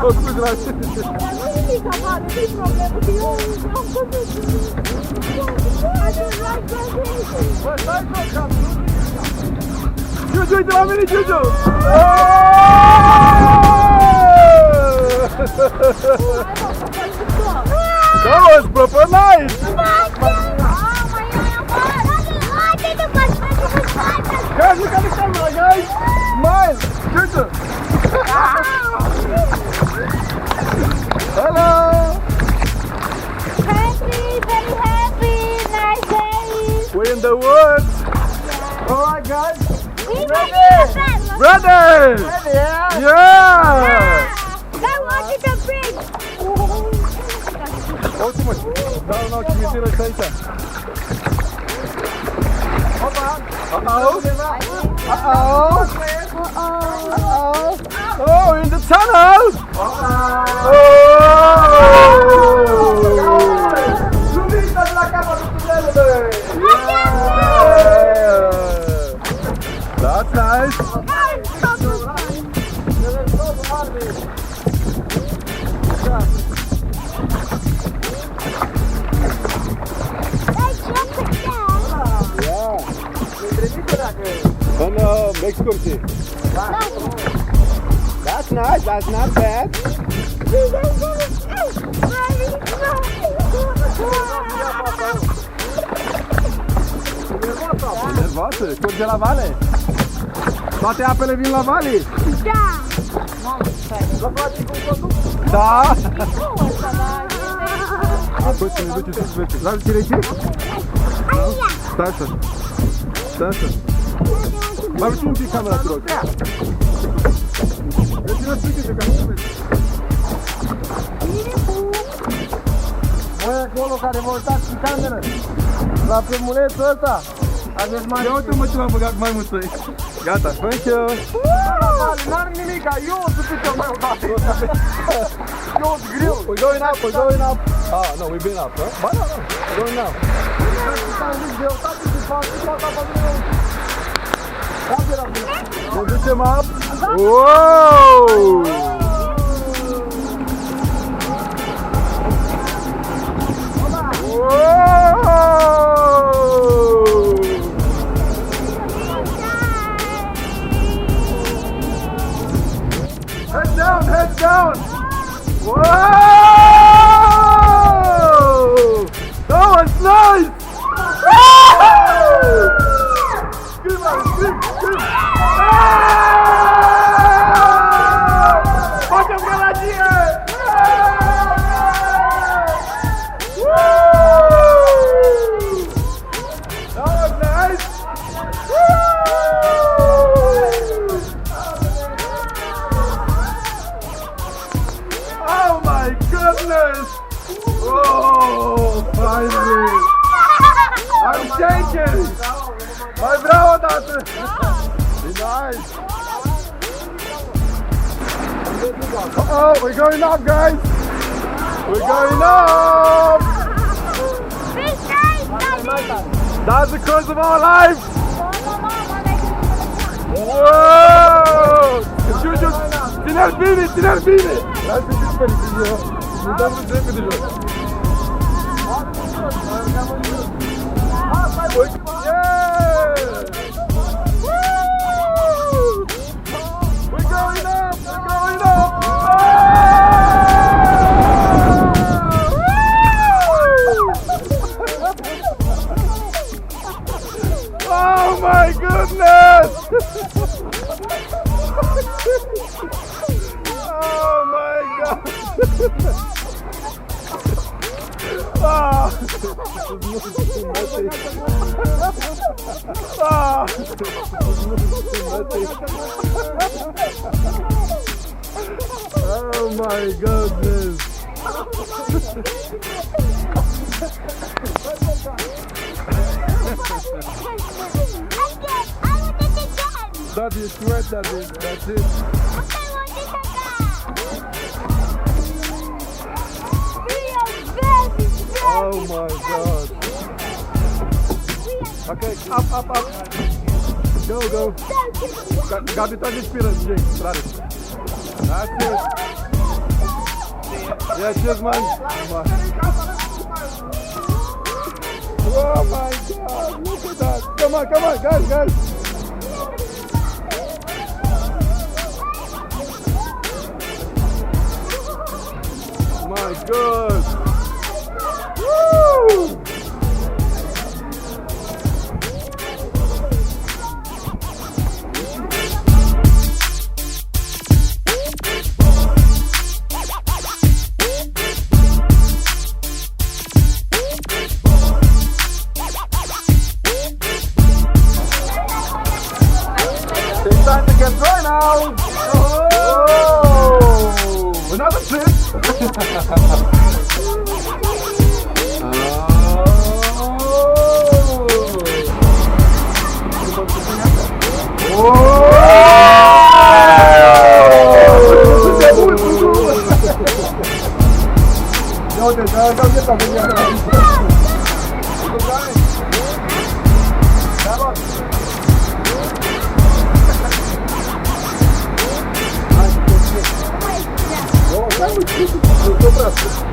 O scuze la ce? Dar nu e mică, mare, nu-i problemă, că eu am văzut. Bă, stai jos, cap! Giugiu, uite la mine, Giugiu! That was proper nice! Guys, look at the camera, guys! Smile! Giugiu! Hello! Happy, very happy, nice day. We're in the woods! Yeah. Alright, guys! We Brothers! Brothers! Yeah! That was the bridge. Uite-mă! Dau un ochi mitilă și aici! Opa! Uh-oh! Uh-oh! Uh-oh! Oh, we're in the tunnel! Oh! Lumina de la capătul tunelului! Yeah! That's nice! În excursie. That's nice, that's not bad. E nervoasă, curge la vale. Toate apele vin la vale. Da. Da. Apoi să ne duce să vezi. Vreau să ți aici? Stai așa. Stai așa. Mai duci un pic camera, te rog. Reține spică ca să vezi. Voi acolo care vă uitați cu cameră la filmulețul ăsta, aveți mai Ia uite-mă ce l-am băgat mai mult. Gata, thank you. N-are nimic, eu o să fiu mai odată. Eu sunt greu. We're going up, we're going up. Ah, no, we've been up, huh? Ba, no, no, we're going now. Ne ducem up. Wow! Head down, head down! Whoa! That was nice! Scream out, scream! Facem gălăgie! That was nice! Oh my goodness! Oh, finally! I'm shaking! Mai vreau o dată! Be nice! Uh-oh, we're going up, guys! We're going up! That's the course of our life! Wow! Giugiu, ține-l bine, ține-l bine! Lasă-te speri, Giugiu! Nu dăm vreo drept de jos! Yeah! We're going up! We're going up! Oh my goodness! Oh my god! Ah! Ah! Oh my goodness! Daddy, sweat, Daddy. That's it. Oh my god. Okay, up, up, up. Go, go. Gabi, tá respirando, gente. Para. That's it. Yeah, cheers, man. Oh my God, look at that. Come on, guys. My God. Woo! It's time to get dry now. Oh, another trip. Давай. Добре.